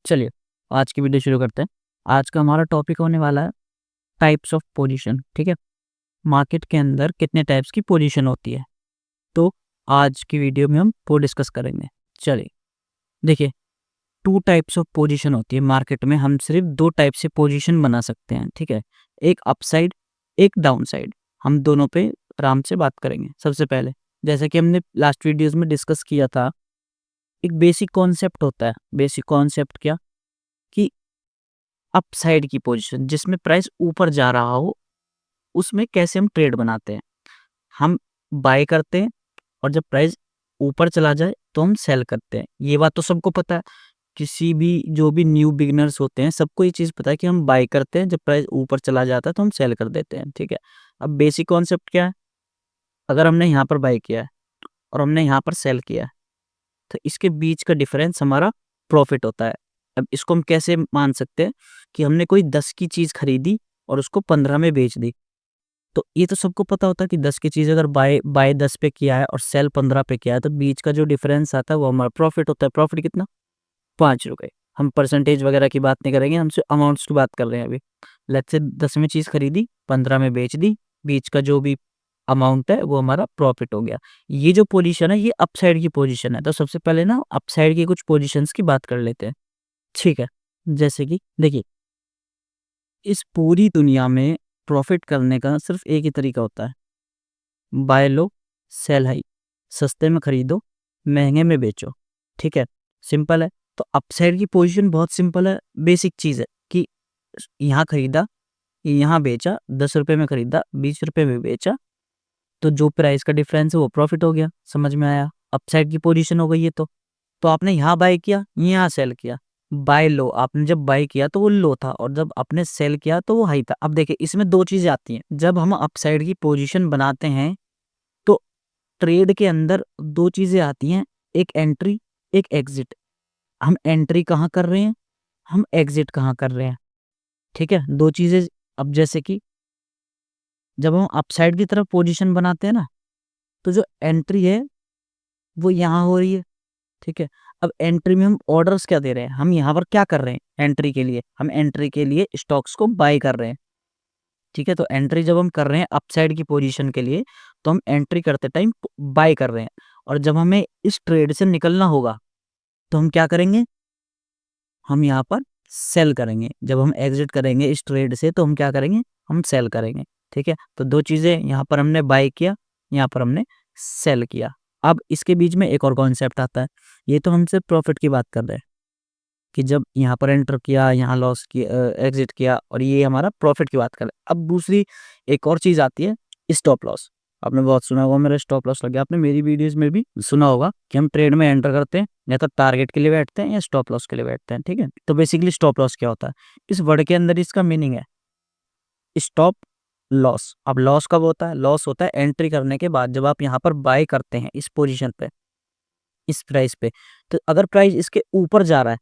चलिए, आज की वीडियो शुरू करते हैं। आज का हमारा टॉपिक होने वाला है टाइप्स ऑफ पोजीशन, ठीक है? मार्केट के अंदर कितने टाइप्स की पोजीशन होती है, तो आज की वीडियो में हम वो डिस्कस करेंगे। चलिए, देखिए 2 टाइप्स ऑफ पोजीशन होती है मार्केट में। हम सिर्फ 2 टाइप से पोजीशन बना सकते हैं, ठीक है? एक अपसाइड, एक डाउनसाइड। हम दोनों पे आराम से बात करेंगे। सबसे पहले, जैसा कि हमने लास्ट वीडियोज़ में डिस्कस किया था, एक बेसिक कॉन्सेप्ट होता है। बेसिक कॉन्सेप्ट क्या? कि अपसाइड की पोजीशन जिसमें प्राइस ऊपर जा रहा हो, उसमें कैसे हम ट्रेड बनाते हैं। हम बाय करते हैं और जब प्राइस ऊपर चला जाए तो हम सेल करते हैं। ये बात तो सबको पता है। किसी भी जो भी न्यू बिगिनर्स होते हैं सबको ये चीज़ पता है कि हम बाय करते हैं, जब प्राइस ऊपर चला जाता है तो हम सेल कर देते हैं, ठीक है? अब बेसिक कॉन्सेप्ट क्या है? अगर हमने यहाँ पर बाय किया है और हमने यहाँ पर सेल किया है, तो इसके बीच का डिफरेंस हमारा प्रॉफिट होता है। अब इसको हम कैसे मान सकते हैं कि हमने कोई 10 की चीज़ खरीदी और उसको 15 में बेच दी। तो ये तो सबको पता होता है कि 10 की चीज़ अगर बाय बाय 10 पे किया है और सेल 15 पे किया है, तो बीच का जो डिफरेंस आता है वो हमारा प्रॉफिट होता है। प्रॉफिट कितना? ₹5। हम परसेंटेज वगैरह की बात नहीं करेंगे, हम सिर्फ अमाउंट्स की बात कर रहे हैं अभी। लेट्स से 10 में चीज़ खरीदी, 15 में बेच दी, बीच का जो भी अमाउंट है वो हमारा प्रॉफिट हो गया। ये जो पोजीशन है ये अपसाइड की पोजीशन है। तो सबसे पहले ना अपसाइड की कुछ पोजीशंस की बात कर लेते हैं, ठीक है? जैसे कि देखिए, इस पूरी दुनिया में प्रॉफिट करने का सिर्फ एक ही तरीका होता है, बाय लो, सेल हाई। सस्ते में खरीदो, महंगे में बेचो, ठीक है? सिंपल है। तो अपसाइड की पोजीशन बहुत सिंपल है, बेसिक चीज़ है कि यहाँ खरीदा, यहाँ बेचा, ₹10 में खरीदा, ₹20 में बेचा, तो जो प्राइस का डिफरेंस है वो प्रॉफिट हो गया। समझ में आया? अपसाइड की पोजीशन हो गई ये तो। तो आपने यहाँ बाय किया, यहाँ सेल किया। बाय लो, आपने जब बाय किया तो वो लो था और जब आपने सेल किया तो वो हाई था। अब देखिए, इसमें 2 चीज़ें आती हैं। जब हम अपसाइड की पोजीशन बनाते हैं तो ट्रेड के अंदर 2 चीज़ें आती हैं, एक एंट्री, एक एग्ज़िट। हम एंट्री कहाँ कर रहे हैं, हम एग्ज़िट कहाँ कर रहे हैं, ठीक है? 2 चीज़ें। अब जैसे कि जब हम अपसाइड की तरफ पोजीशन बनाते हैं ना, तो जो एंट्री है वो यहाँ हो रही है, ठीक है? अब एंट्री में हम ऑर्डर्स क्या दे रहे हैं? हम यहाँ पर क्या कर रहे हैं एंट्री के लिए? हम एंट्री के लिए स्टॉक्स को बाय कर रहे हैं, ठीक है? तो एंट्री जब हम कर रहे हैं अपसाइड की पोजीशन के लिए, तो हम एंट्री करते टाइम बाय कर रहे हैं और जब हमें इस ट्रेड से निकलना होगा, तो हम क्या करेंगे? हम यहाँ पर सेल करेंगे। जब हम एग्ज़िट करेंगे इस ट्रेड से तो हम क्या करेंगे? हम सेल करेंगे, ठीक है? तो 2 चीज़ें, यहाँ पर हमने बाय किया, यहाँ पर हमने सेल किया। अब इसके बीच में एक और कॉन्सेप्ट आता है। ये तो हम सिर्फ प्रॉफिट की बात कर रहे हैं कि जब यहाँ पर एंटर किया, यहाँ लॉस किया, एग्ज़िट किया और ये हमारा प्रॉफिट की बात कर रहे हैं। अब दूसरी एक और चीज़ आती है, स्टॉप लॉस। आपने बहुत सुना होगा मेरा स्टॉप लॉस लग गया। आपने मेरी वीडियोज़ में भी सुना होगा कि हम ट्रेड में एंटर करते हैं, या तो टारगेट के लिए बैठते हैं या स्टॉप लॉस के लिए बैठते हैं, ठीक है? तो बेसिकली स्टॉप लॉस क्या होता है? इस वर्ड के अंदर इसका मीनिंग है स्टॉप लॉस। अब लॉस कब होता है? लॉस होता है एंट्री करने के बाद, जब आप यहाँ पर बाय करते हैं इस पोज़ीशन पे, इस प्राइस पे। तो अगर प्राइस इसके ऊपर जा रहा है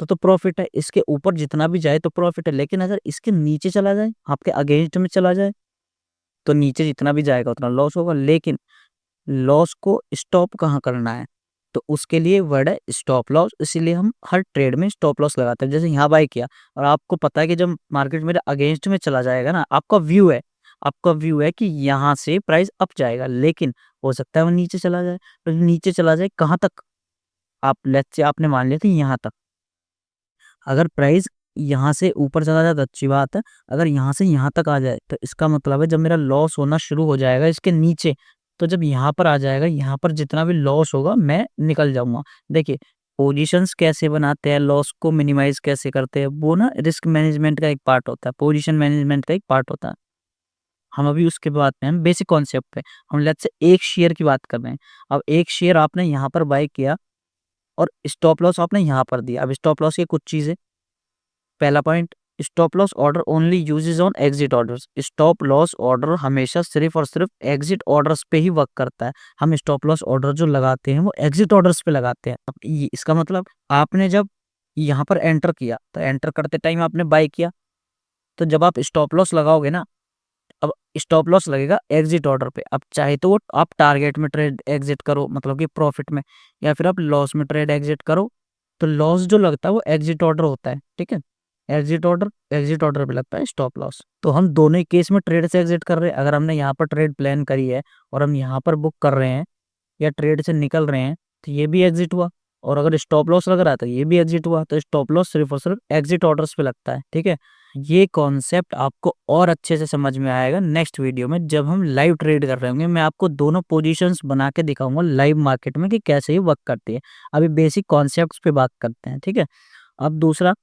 तो प्रॉफिट है, इसके ऊपर जितना भी जाए तो प्रॉफिट है। लेकिन अगर इसके नीचे चला जाए, आपके अगेंस्ट में चला जाए, तो नीचे जितना भी जाएगा उतना लॉस होगा। लेकिन लॉस को स्टॉप कहाँ करना है, तो उसके लिए वर्ड है स्टॉप लॉस। इसीलिए हम हर ट्रेड में स्टॉप लॉस लगाते हैं। जैसे यहाँ बाय किया और आपको पता है कि जब मार्केट मेरे अगेंस्ट में चला जाएगा ना, आपका व्यू है कि यहाँ से प्राइस अप जाएगा, लेकिन हो सकता है वो नीचे चला जाए। तो नीचे चला जाए कहाँ तक? आप लेट्स से आपने मान लिया था यहाँ तक। अगर प्राइस यहाँ से ऊपर चला जाए तो अच्छी बात है, अगर यहाँ से यहाँ तक आ जाए तो इसका मतलब है जब मेरा लॉस होना शुरू हो जाएगा इसके नीचे, तो जब यहाँ पर आ जाएगा, यहाँ पर जितना भी लॉस होगा मैं निकल जाऊँगा। देखिए, पोजीशंस कैसे बनाते हैं, लॉस को मिनिमाइज़ कैसे करते हैं, वो ना रिस्क मैनेजमेंट का एक पार्ट होता है, पोजीशन मैनेजमेंट का एक पार्ट होता है। हम अभी उसके बाद में हम बेसिक कॉन्सेप्ट पे, हम लेट्स से एक शेयर की बात कर रहे हैं। अब एक शेयर आपने यहाँ पर बाय किया और स्टॉप लॉस आपने यहाँ पर दिया। अब स्टॉप लॉस की कुछ चीज़ें, पहला point, stop loss order only uses on exit orders. Stop loss order हमेशा सिर्फ और सिर्फ एग्जिट ऑर्डर्स पे ही वर्क करता है। हम स्टॉप लॉस ऑर्डर जो लगाते हैं वो एग्जिट ऑर्डर्स पे लगाते हैं। अब इसका मतलब, आपने जब यहाँ पर एंटर किया तो एंटर करते टाइम आपने बाय किया, तो जब आप स्टॉप लॉस लगाओगे ना, अब स्टॉप लॉस लगेगा एग्जिट ऑर्डर पे। अब चाहे तो वो आप टारगेट में ट्रेड एग्जिट करो, मतलब कि प्रॉफिट में, या फिर आप लॉस में ट्रेड एग्जिट करो, तो लॉस जो लगता है वो एग्जिट ऑर्डर होता है, ठीक है। एग्जिट ऑर्डर पे लगता है स्टॉप लॉस। तो हम दोनों ही केस में ट्रेड से एग्जिट कर रहे हैं। अगर हमने यहाँ पर ट्रेड प्लान करी है और हम यहाँ पर बुक कर रहे हैं या ट्रेड से निकल रहे हैं, तो ये भी एग्जिट हुआ। और अगर स्टॉप लॉस लग रहा है तो ये भी एग्जिट हुआ। तो स्टॉप लॉस सिर्फ और सिर्फ एग्जिट ऑर्डर्स पे लगता है, ठीक है। ये कॉन्सेप्ट आपको और अच्छे से समझ में आएगा नेक्स्ट वीडियो में, जब हम लाइव ट्रेड कर रहे होंगे। मैं आपको दोनों पोजीशंस बना के दिखाऊंगा लाइव मार्केट में कि कैसे ये वर्क करती है। अभी बेसिक कॉन्सेप्ट्स पे बात करते हैं, ठीक है। अब दूसरा,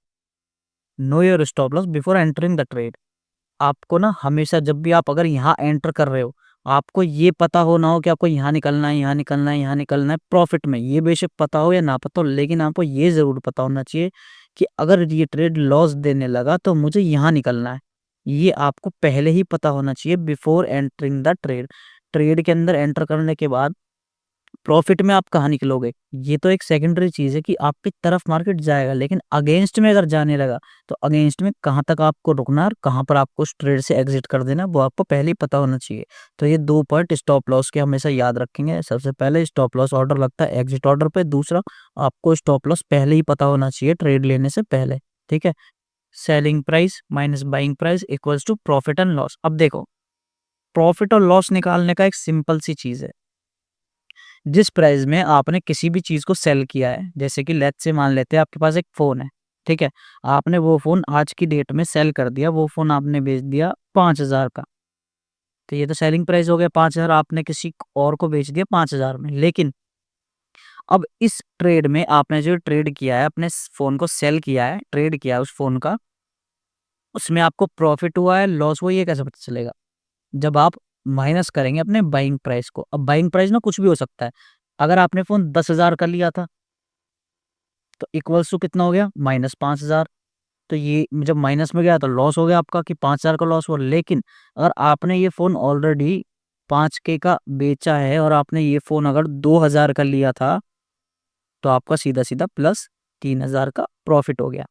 know your stop loss before entering the trade. आपको ना हमेशा जब भी आप अगर यहाँ एंटर कर रहे हो, आपको ये पता हो ना हो कि आपको यहाँ निकलना है, यहाँ निकलना है, यहाँ निकलना है प्रॉफिट में, ये बेशक पता हो या ना पता हो, लेकिन आपको ये जरूर पता होना चाहिए कि अगर ये ट्रेड लॉस देने लगा तो मुझे यहाँ निकलना है। ये आपको पहले ही पता होना चाहिए before entering the trade. Trade के अंदर एंटर करने के बाद प्रॉफिट में आप कहाँ निकलोगे, ये तो एक सेकेंडरी चीज है कि आपकी तरफ मार्केट जाएगा, लेकिन अगेंस्ट में अगर जाने लगा तो अगेंस्ट में कहाँ तक आपको रुकना है और कहाँ पर आपको उस ट्रेड से एग्जिट कर देना, वो आपको पहले ही पता होना चाहिए। तो ये 2 पॉइंट स्टॉप लॉस के हमेशा याद रखेंगे। सबसे पहले स्टॉप लॉस ऑर्डर लगता है एग्जिट ऑर्डर पे। दूसरा, आपको स्टॉप लॉस पहले ही पता होना चाहिए ट्रेड लेने से पहले, ठीक है। Selling price minus buying price equals to profit and loss. अब देखो, प्रॉफिट और लॉस निकालने का एक सिंपल सी चीज है। जिस प्राइस में आपने किसी भी चीज को सेल किया है, जैसे कि लेट्स से मान लेते हैं आपके पास एक फोन है, ठीक है। आपने वो फोन आज की डेट में सेल कर दिया, वो फोन आपने बेच दिया 5,000 का। तो ये तो सेलिंग प्राइस हो गया 5,000, आपने किसी और को बेच दिया 5,000 में। लेकिन अब इस ट्रेड में आपने जो ट्रेड किया है, अपने फोन को सेल किया है, ट्रेड किया है उस फोन का, उसमें आपको प्रॉफिट हुआ है लॉस हुआ, ये कैसे पता चलेगा? जब आप माइनस करेंगे अपने बाइंग प्राइस को। अब बाइंग प्राइस ना कुछ भी हो सकता है। अगर आपने फोन 10,000 का लिया था तो इक्वल्स टू कितना हो गया, -5,000। तो ये जब माइनस में गया तो लॉस हो गया आपका कि 5,000 का लॉस हुआ। लेकिन अगर आपने ये फोन ऑलरेडी 5K का बेचा है और आपने ये फोन अगर 2,000 का लिया था, तो आपका सीधा सीधा +3,000 का प्रॉफिट हो गया।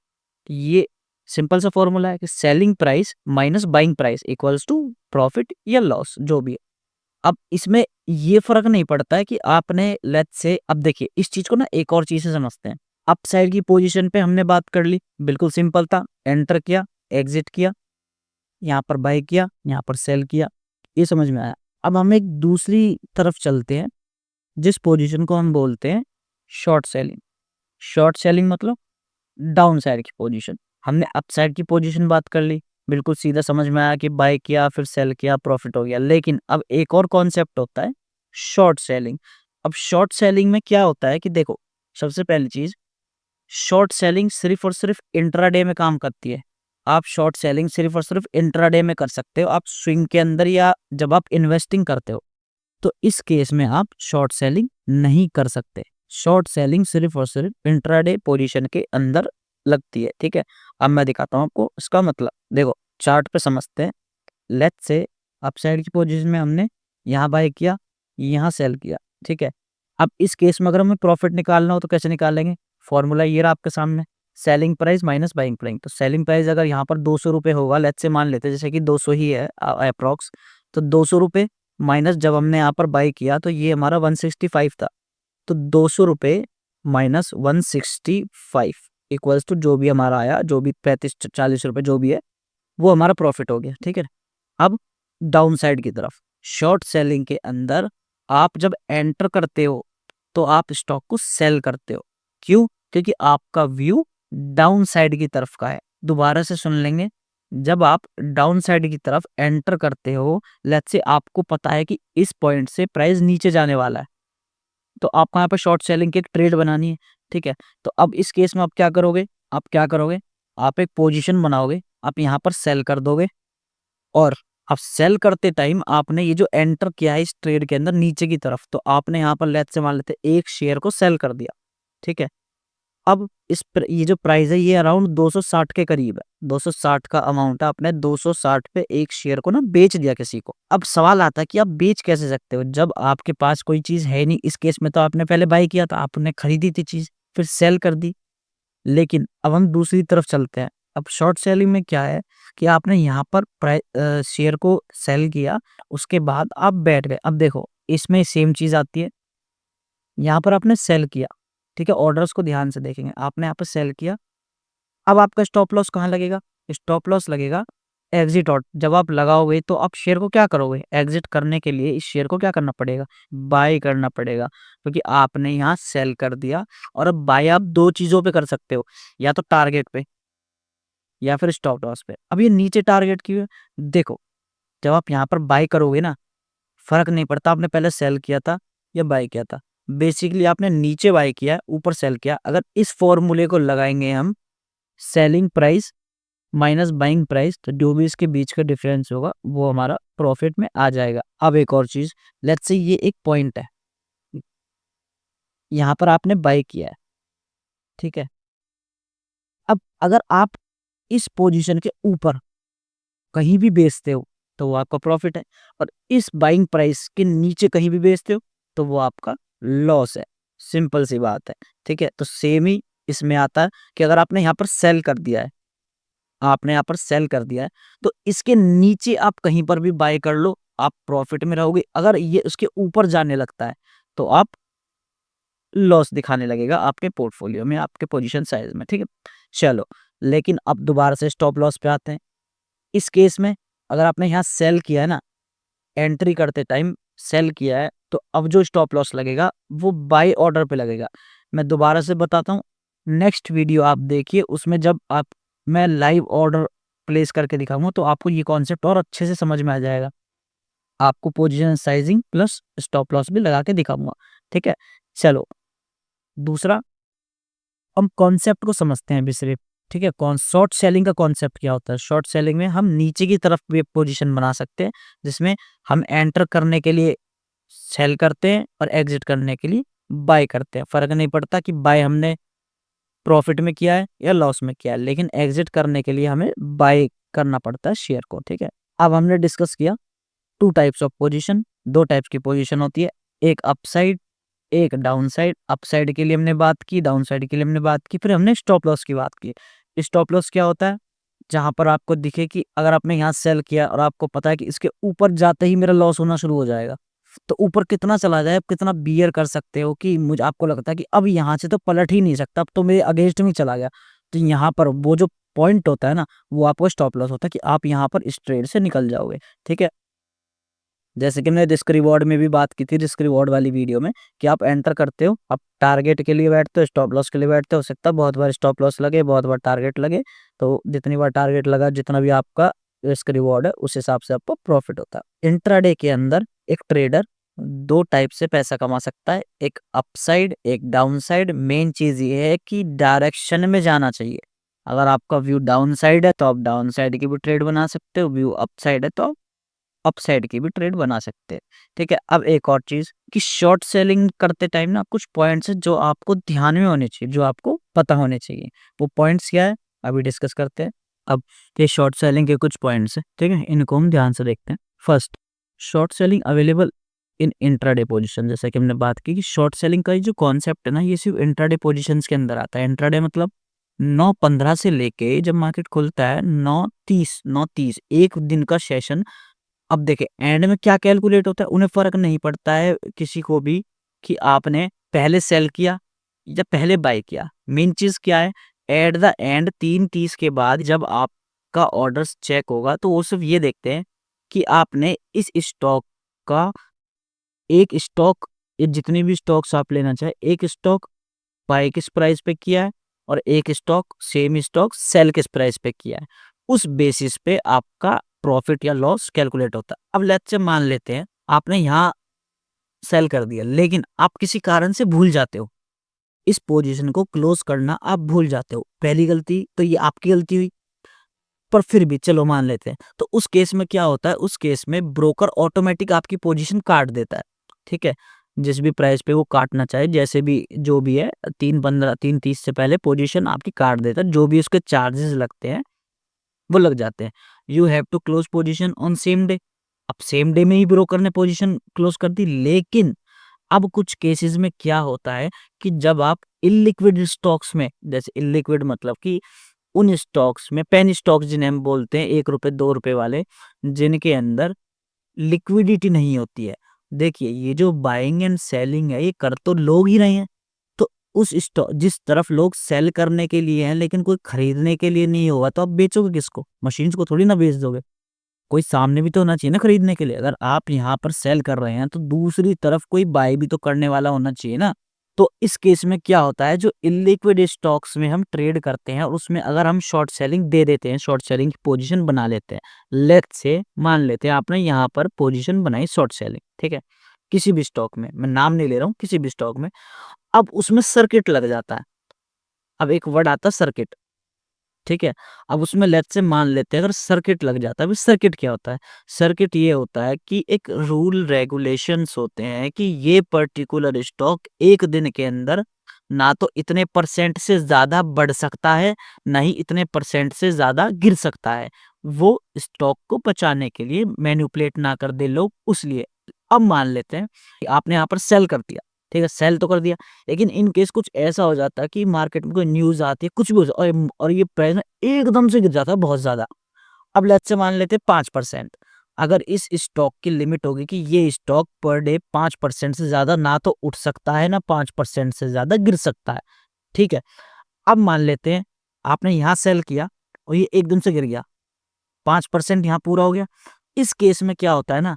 ये सिंपल सा फॉर्मूला है कि selling price minus buying price equals to profit या लॉस, जो भी है। अब इसमें ये फर्क नहीं पड़ता है कि आपने लेट्स से, अब देखिए इस चीज को ना एक और चीज से समझते हैं। अप साइड की पोजीशन पे हमने बात कर ली, बिल्कुल सिंपल था। एंटर किया, एग्जिट किया, यहाँ पर बाय किया, यहाँ पर सेल किया, ये समझ में आया। अब हम एक दूसरी तरफ चलते हैं, जिस पोजीशन को हम बोलते हैं शॉर्ट सेलिंग। शॉर्ट सेलिंग मतलब डाउन साइड की पोजीशन। हमने अप साइड की पोजीशन बात कर ली, बिल्कुल सीधा समझ में आया कि बाय किया फिर सेल किया प्रॉफिट हो गया। लेकिन अब एक और कॉन्सेप्ट होता है शॉर्ट सेलिंग। अब शॉर्ट सेलिंग में क्या होता है कि देखो, सबसे पहली चीज, शॉर्ट सेलिंग सिर्फ और सिर्फ इंट्राडे में काम करती है। आप शॉर्ट सेलिंग सिर्फ और सिर्फ इंट्राडे में कर सकते हो, आप स्विंग के अंदर या जब आप इन्वेस्टिंग करते हो तो इस केस में आप शॉर्ट सेलिंग नहीं कर सकते। शॉर्ट सेलिंग सिर्फ और सिर्फ इंट्राडे पोजीशन के अंदर लगती है, ठीक है। अब मैं दिखाता हूँ आपको इसका मतलब। देखो चार्ट पे समझते हैं। लेट्स से अप साइड की पोजीशन में हमने यहाँ बाय किया, यहाँ सेल किया, ठीक है। अब इस केस में अगर हमें प्रॉफिट निकालना हो तो कैसे निकालेंगे? फॉर्मूला ये रहा आपके सामने, selling price minus buying price. तो सेलिंग प्राइस अगर यहाँ पर 200 रुपये होगा, लेट्स से मान लेते हैं जैसे कि 200 ही है अप्रोक्स, तो 200 रुपये माइनस जब हमने यहाँ पर बाय किया तो ये हमारा 165 था। तो 200 रुपये माइनस 165 इक्वल्स टू जो भी हमारा आया, जो भी 35-40 रुपये जो भी है, वो हमारा प्रॉफिट हो गया, ठीक है। अब डाउन साइड की तरफ शॉर्ट सेलिंग के अंदर आप जब एंटर करते हो तो आप स्टॉक को सेल करते हो। क्यों? क्योंकि आपका व्यू डाउन साइड की तरफ का है। दोबारा से सुन लेंगे, जब आप डाउन साइड की तरफ एंटर करते हो, लेट्स से आपको पता है कि इस पॉइंट से प्राइस नीचे जाने वाला है, तो आपको यहाँ पर शॉर्ट सेलिंग की एक ट्रेड बनानी है, ठीक है। तो अब इस केस में आप क्या करोगे? आप एक पोजीशन बनाओगे, आप यहाँ पर सेल कर दोगे। और अब सेल करते टाइम आपने ये जो एंटर किया है इस ट्रेड के अंदर नीचे की तरफ, तो आपने यहाँ पर लेट्स से मान लेते हैं एक शेयर को सेल कर दिया, ठीक है। अब ये जो प्राइस है ये अराउंड 260 के करीब है, 260 का अमाउंट है। आपने 260 पे एक शेयर को ना बेच दिया किसी को। अब सवाल आता है कि आप बेच कैसे सकते हो जब आपके पास कोई चीज है नहीं। इस केस में तो आपने पहले बाय किया था, आपने खरीदी थी चीज, फिर सेल कर दी। लेकिन अब हम दूसरी तरफ चलते हैं। अब शॉर्ट सेलिंग में क्या है कि आपने यहाँ पर शेयर को सेल किया, उसके बाद आप बैठ गए। अब देखो इसमें सेम चीज आती है, यहाँ पर आपने सेल किया, ठीक है, ऑर्डर्स को ध्यान से देखेंगे। आपने यहाँ पे सेल किया, अब आपका स्टॉप लॉस कहाँ लगेगा? स्टॉप लॉस लगेगा एग्जिट आउट। जब आप लगाओगे तो आप शेयर को क्या करोगे? एग्जिट करने के लिए इस शेयर को क्या करना पड़ेगा? बाय करना पड़ेगा, क्योंकि आपने यहाँ सेल कर दिया। और अब बाय आप 2 चीज़ों पे कर सकते हो, या तो टारगेट पे या फिर स्टॉप लॉस पे। अब ये नीचे टारगेट क्यों है? देखो, जब आप यहाँ पर बाय करोगे ना, फ़र्क नहीं पड़ता आपने पहले सेल किया था या बाय किया था। बेसिकली आपने नीचे बाय किया है, ऊपर सेल किया। अगर इस फ़ॉर्मूले को लगाएँगे हम, selling price minus buying price, तो जो भी इसके बीच का डिफरेंस होगा वो हमारा प्रॉफिट में आ जाएगा। अब एक और चीज़, लेट्स से ये एक पॉइंट है, यहाँ पर आपने बाय किया है, ठीक है? अब अगर आप इस पोजीशन के ऊपर कहीं भी बेचते हो तो वो आपका प्रॉफिट है, और इस बाइंग प्राइस के नीचे कहीं भी बेचते हो तो वो आपका लॉस है। सिंपल सी बात है, ठीक है? तो सेम ही इसमें आता है कि अगर आपने यहाँ पर सेल कर दिया है, आपने यहाँ पर सेल कर दिया है, तो इसके नीचे आप कहीं पर भी बाय कर लो, आप प्रॉफिट में रहोगे। अगर ये उसके ऊपर जाने लगता है तो आप लॉस दिखाने लगेगा आपके पोर्टफोलियो में, आपके पोजीशन साइज में, ठीक है? चलो, लेकिन अब दोबारा से स्टॉप लॉस पे आते हैं। इस केस में अगर आपने यहाँ सेल किया है ना, एंट्री करते टाइम सेल किया है, तो अब जो स्टॉप लॉस लगेगा वो बाय ऑर्डर पे लगेगा। मैं दोबारा से बताता हूँ, नेक्स्ट वीडियो आप देखिए, उसमें जब आप मैं लाइव ऑर्डर प्लेस करके दिखाऊंगा तो आपको ये कॉन्सेप्ट और अच्छे से समझ में आ जाएगा। आपको position sizing plus stop loss भी लगा के दिखाऊंगा, ठीक है? चलो, दूसरा, हम कॉन्सेप्ट को समझते हैं अभी सिर्फ, ठीक है? कौन शॉर्ट सेलिंग का कॉन्सेप्ट क्या होता है? शॉर्ट सेलिंग में हम नीचे की तरफ भी पोजीशन बना सकते हैं, जिसमें हम एंटर करने के लिए सेल करते हैं और एग्जिट करने के लिए बाय करते हैं। फर्क नहीं पड़ता कि बाय हमने प्रॉफिट में किया है या लॉस में किया है, लेकिन एग्जिट करने के लिए हमें बाय करना पड़ता है शेयर को, ठीक है? अब हमने डिस्कस किया 2 टाइप्स ऑफ पोजीशन, 2 टाइप्स की पोजीशन होती है, एक अपसाइड, एक डाउनसाइड। अपसाइड के लिए हमने बात की, डाउनसाइड के लिए हमने बात की, फिर हमने स्टॉप लॉस की बात की। स्टॉप लॉस क्या होता है? जहाँ पर आपको दिखे कि अगर आपने यहाँ सेल किया और आपको पता है कि इसके ऊपर जाते ही मेरा लॉस होना शुरू हो जाएगा, तो ऊपर कितना चला जाए, आप कितना बियर कर सकते हो कि मुझे आपको लगता है कि अब यहाँ से तो पलट ही नहीं सकता, अब तो मेरे अगेंस्ट में चला गया। तो यहाँ पर वो जो पॉइंट होता है ना, वो आपको स्टॉप लॉस होता है कि आप यहाँ पर इस ट्रेड से निकल जाओगे, ठीक है? जैसे कि मैंने रिस्क रिवॉर्ड में भी बात की थी, रिस्क रिवॉर्ड वाली वीडियो में, कि आप एंटर करते हो, आप टारगेट के लिए बैठते हो, स्टॉप लॉस के लिए बैठते हो सकता है बहुत बार स्टॉप लॉस लगे, बहुत बार टारगेट लगे, तो जितनी बार टारगेट लगा, जितना भी आपका रिस्क रिवॉर्ड है, उस हिसाब से आपको प्रॉफिट होता है। इंट्राडे के अंदर एक ट्रेडर 2 टाइप से पैसा कमा सकता है, एक अपसाइड, एक डाउनसाइड। मेन चीज ये है कि डायरेक्शन में जाना चाहिए। अगर आपका व्यू डाउन साइड है तो आप डाउन साइड की भी ट्रेड बना सकते हो, व्यू अप साइड है तो आप अप साइड की भी ट्रेड बना सकते हैं, ठीक है? अब एक और चीज कि शॉर्ट सेलिंग करते टाइम ना कुछ पॉइंट्स है जो आपको ध्यान में होने चाहिए, जो आपको पता होने चाहिए। वो पॉइंट्स क्या है, अभी डिस्कस करते हैं। अब ये शॉर्ट सेलिंग के कुछ पॉइंट्स है, ठीक है? इनको हम ध्यान से देखते हैं। First, short selling available in intraday position. जैसे कि हमने बात की कि शॉर्ट सेलिंग का ये जो कॉन्सेप्ट है ना, ये सिर्फ इंट्राडे पोजीशंस के अंदर आता है। इंट्राडे मतलब 9:15 से लेके जब मार्केट खुलता है 9:30 एक दिन का सेशन। अब देखिए, एंड में क्या कैलकुलेट होता है, उन्हें फ़र्क नहीं पड़ता है किसी को भी कि आपने पहले सेल किया या पहले बाय किया। मेन चीज़ क्या है, एट द एंड 3:30 के बाद जब आपका ऑर्डर्स चेक होगा तो वो सिर्फ़ ये देखते हैं कि आपने इस स्टॉक का एक स्टॉक, ये जितने भी स्टॉक्स आप लेना चाहें, एक स्टॉक बाय किस प्राइस पे किया है और एक स्टॉक सेम स्टॉक सेल किस प्राइस पे किया है। उस बेसिस पे आपका प्रॉफिट या लॉस कैलकुलेट होता है। अब लेट्स से मान लेते हैं आपने यहाँ सेल कर दिया, लेकिन आप किसी कारण से भूल जाते हो, इस पोजीशन को क्लोज करना आप भूल जाते हो। पहली गलती तो ये आपकी गलती हुई, पर फिर भी चलो मान लेते हैं। तो उस केस में क्या होता है, उस केस में ब्रोकर ऑटोमेटिक आपकी पोजीशन काट देता है, ठीक है? जिस भी प्राइस पे वो काटना चाहे, जैसे भी जो भी है, 3:15 3:30 से पहले पोजीशन आपकी काट देता है। जो भी उसके चार्जेस लगते हैं वो लग जाते हैं। You have to close position on same day. अब सेम डे में ही ब्रोकर ने पोजीशन क्लोज कर दी, लेकिन अब कुछ केसेस में क्या होता है कि जब आप इलिक्विड स्टॉक्स में, जैसे इलिक्विड मतलब कि उन स्टॉक्स में, पेनी स्टॉक्स जिन्हें हम बोलते हैं, 1 रुपए 2 रुपए वाले, जिनके अंदर लिक्विडिटी नहीं होती है। देखिए, ये जो बाइंग एंड सेलिंग है ये कर तो लोग ही रहे हैं, तो उस स्टॉक जिस तरफ लोग सेल करने के लिए हैं लेकिन कोई खरीदने के लिए नहीं होगा, तो आप बेचोगे किसको? मशीन्स को थोड़ी ना बेच दोगे। कोई सामने भी तो होना चाहिए ना खरीदने के लिए। अगर आप यहाँ पर सेल कर रहे हैं तो दूसरी तरफ कोई बाय भी तो करने वाला होना चाहिए ना। तो इस केस में क्या होता है, जो इलिक्विड स्टॉक्स में हम ट्रेड करते हैं और उसमें अगर हम शॉर्ट सेलिंग दे देते हैं, शॉर्ट सेलिंग की पोजीशन बना लेते हैं। लेट्स से मान लेते हैं आपने यहाँ पर पोजीशन बनाई शॉर्ट सेलिंग, ठीक है? किसी भी स्टॉक में, मैं नाम नहीं ले रहा हूँ, किसी भी स्टॉक में। अब उसमें सर्किट लग जाता है। अब एक वर्ड आता है सर्किट, ठीक है? अब उसमें लेट्स से मान लेते हैं अगर सर्किट लग जाता है। अभी सर्किट क्या होता है? सर्किट ये होता है कि एक रूल रेगुलेशंस होते हैं कि ये पर्टिकुलर स्टॉक एक दिन के अंदर ना तो इतने परसेंट से ज़्यादा बढ़ सकता है, ना ही इतने परसेंट से ज़्यादा गिर सकता है। वो स्टॉक को बचाने के लिए मैनिपुलेट ना कर दे लोग, उसलिए। अब मान लेते हैं कि आपने यहाँ पर सेल कर दिया, ठीक है? सेल तो कर दिया, लेकिन इन केस कुछ ऐसा हो जाता है कि मार्केट में कोई न्यूज़ आती है, कुछ भी हो और ये प्राइस ना एकदम से गिर जाता है बहुत ज़्यादा। अब लेट्स से मान लेते हैं 5%। अगर इस स्टॉक की लिमिट होगी कि ये स्टॉक पर डे 5% से ज़्यादा ना तो उठ सकता है, ना 5% से ज़्यादा गिर सकता है, ठीक है? अब मान लेते हैं आपने यहाँ सेल किया और ये एकदम से गिर गया, 5% यहाँ पूरा हो गया। इस केस में क्या होता है ना,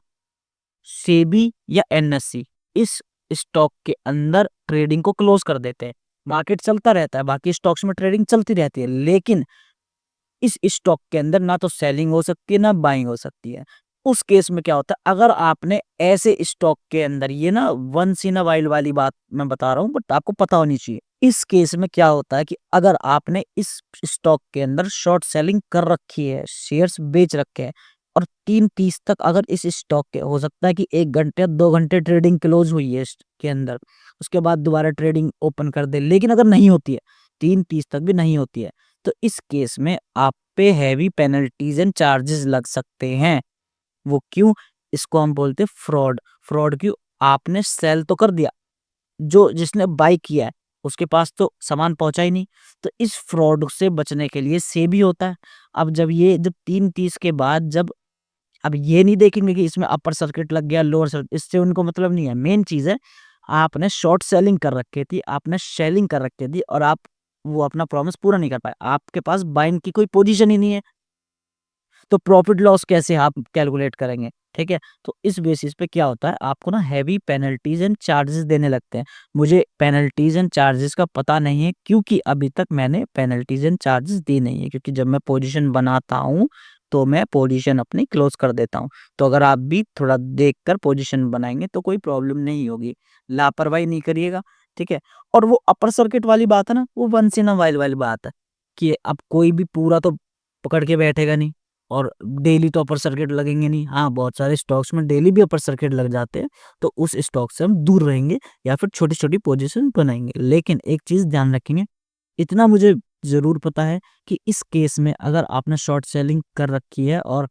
सेबी या एनएससी इस स्टॉक के अंदर ट्रेडिंग को क्लोज कर देते हैं। मार्केट चलता रहता है, बाकी स्टॉक्स में ट्रेडिंग चलती रहती है, लेकिन इस स्टॉक के अंदर ना तो सेलिंग हो सकती है, ना बाइंग हो सकती है। उस केस में क्या होता है, अगर आपने ऐसे स्टॉक के अंदर, ये ना वंस इन अ वाइल वाली बात मैं बता रहा हूँ, बट आपको पता होनी चाहिए। इस केस में क्या होता है कि अगर आपने इस स्टॉक के अंदर शॉर्ट सेलिंग कर रखी है, शेयर्स बेच रखे हैं और 3:30 तक अगर इस स्टॉक के, हो सकता है कि 1 घंटे या 2 घंटे ट्रेडिंग क्लोज हुई है इसके अंदर, उसके बाद दोबारा ट्रेडिंग ओपन कर दे, लेकिन अगर नहीं होती है, 3:30 तक भी नहीं होती है, तो इस केस में आप पे हैवी पेनल्टीज एंड चार्जेस लग सकते हैं। वो क्यों? इसको हम बोलते हैं फ्रॉड। फ्रॉड क्यों? आपने सेल तो कर दिया, जो जिसने बाय किया है उसके पास तो सामान पहुंचा ही नहीं। तो इस फ्रॉड से बचने के लिए सेबी होता है। अब जब 3:30 के बाद, जब अब ये नहीं देखेंगे कि इसमें अपर सर्किट लग गया, लोअर सर्किट, इससे उनको मतलब नहीं है। मेन चीज़ है, आपने शॉर्ट सेलिंग कर रखी थी, आपने सेलिंग कर रखी थी और आप वो अपना प्रॉमिस पूरा नहीं कर पाए। आपके पास बाइंग की कोई पोजीशन ही नहीं है, तो प्रॉफिट लॉस कैसे आप कैलकुलेट करेंगे? ठीक है? तो इस बेसिस पे क्या होता है, आपको ना हेवी पेनल्टीज़ एंड चार्जेस देने लगते हैं। मुझे पेनल्टीज़ एंड चार्जेस का पता नहीं है, क्योंकि अभी तक मैंने पेनल्टीज़ एंड चार्जेस दी नहीं है, क्योंकि जब मैं पोजीशन बनाता हूँ, तो मैं पोजीशन अपनी क्लोज़ कर देता हूँ। तो अगर आप भी थोड़ा देखकर पोजीशन बनाएँगे तो कोई प्रॉब्लम नहीं होगी। लापरवाही नहीं करिएगा, ठीक है? और वो अपर सर्किट वाली बात है ना, वो वंस इन अ व्हाइल वाली बात है कि अब कोई भी पूरा तो पकड़ के बैठेगा नहीं। और डेली तो अपर सर्किट लगेंगे नहीं। हाँ, बहुत सारे स्टॉक्स में डेली भी अपर सर्किट लग जाते हैं, तो उस स्टॉक से हम दूर रहेंगे या फिर छोटी-छोटी पोजीशन बनाएँगे। लेकिन एक चीज़ ध्यान रखेंगे, इतना मुझे ज़रूर पता है कि इस केस में अगर आपने शॉर्ट सेलिंग कर रखी है और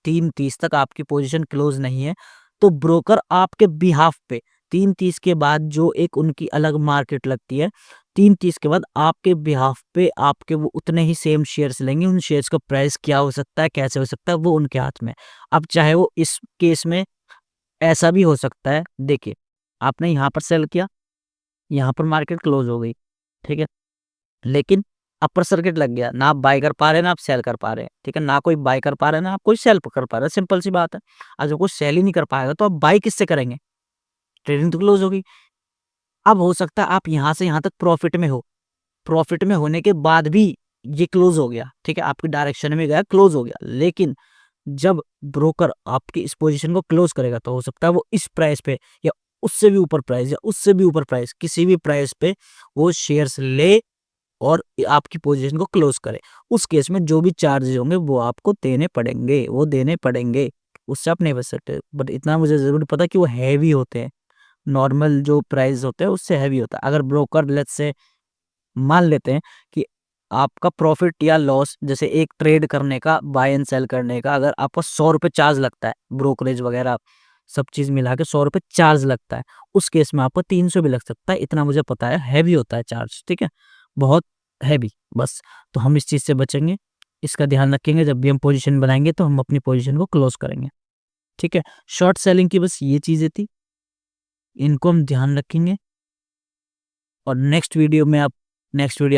3:30 तक आपकी पोजीशन क्लोज़ नहीं है, तो ब्रोकर आपके बिहाफ़ पे 3:30 के बाद जो एक उनकी अलग मार्केट लगती है, 3:30 के बाद आपके बिहाफ़ पे आपके वो उतने ही सेम शेयर्स लेंगे। उन शेयर्स का प्राइस क्या हो सकता है, कैसे हो सकता है, वो उनके हाथ में है। अब चाहे वो इस केस में ऐसा भी हो सकता है, देखिए, आपने यहाँ पर सेल किया, यहाँ पर मार्केट क्लोज़ हो गई, ठीक है? लेकिन अपर सर्किट लग गया, ना आप बाय कर पा रहे हैं, ना आप सेल कर पा रहे हैं, ठीक है? ना कोई बाय कर पा रहा है, ना आप कोई सेल कर पा रहे हैं, सिंपल सी बात है। अब जब कोई सेल ही नहीं कर पाएगा तो आप बाय किससे करेंगे? ट्रेडिंग तो क्लोज़ हो गई। अब हो सकता है आप यहाँ से यहाँ तक प्रॉफिट में हो, प्रॉफिट में होने के बाद भी ये क्लोज़ हो गया, ठीक है? आपकी डायरेक्शन में गया, क्लोज़ हो गया। लेकिन जब ब्रोकर आपकी इस पोज़ीशन को क्लोज़ करेगा, तो हो सकता है वो इस प्राइस पे या उससे भी ऊपर प्राइस, या उससे भी ऊपर प्राइस, किसी भी प्राइस पे वो शेयर्स ले और आपकी पोजीशन को क्लोज़ करे। उस केस में जो भी चार्जेज़ होंगे वो आपको देने पड़ेंगे, वो देने पड़ेंगे। उससे आप नहीं बच सकते। बट इतना मुझे ज़रूर पता है कि वो हेवी होते हैं। नॉर्मल जो प्राइस होते हैं उससे हेवी होता है। अगर ब्रोकर लेट्स से मान लेते हैं कि आपका प्रॉफ़िट या लॉस, जैसे एक ट्रेड करने का, बाय एंड सेल करने का, अगर आपका ₹100 चार्ज लगता है, ब्रोकरेज वगैरह सब चीज़ मिला के ₹100 चार्ज लगता है। उस केस में आपको 300 भी लग सकता है, इतना मुझे पता है, हेवी होता है चार्ज, ठीक है? बहुत हेवी, बस। तो हम इस चीज़ से बचेंगे, इसका ध्यान रखेंगे, जब भी हम पोज़ीशन बनाएँगे तो हम अपनी पोज़ीशन को क्लोज़ करेंगे, ठीक है? शॉर्ट सेलिंग की बस ये चीज़ें थी, इनको हम ध्यान रखेंगे और नेक्स्ट वीडियो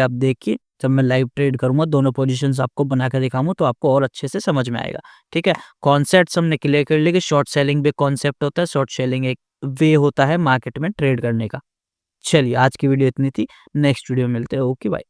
आप देखिए, जब मैं लाइव ट्रेड करूँगा, दोनों पोजीशंस आपको बना के दिखाऊँगा, तो आपको और अच्छे से समझ में आएगा, ठीक है। कॉन्सेप्ट्स हमने क्लियर कर लिए कि शॉर्ट सेलिंग भी कॉन्सेप्ट होता है, शॉर्ट सेलिंग एक वे होता है मार्केट में ट्रेड करने का। चलिए, आज की वीडियो इतनी थी, नेक्स्ट वीडियो में मिलते हैं। Okay, bye.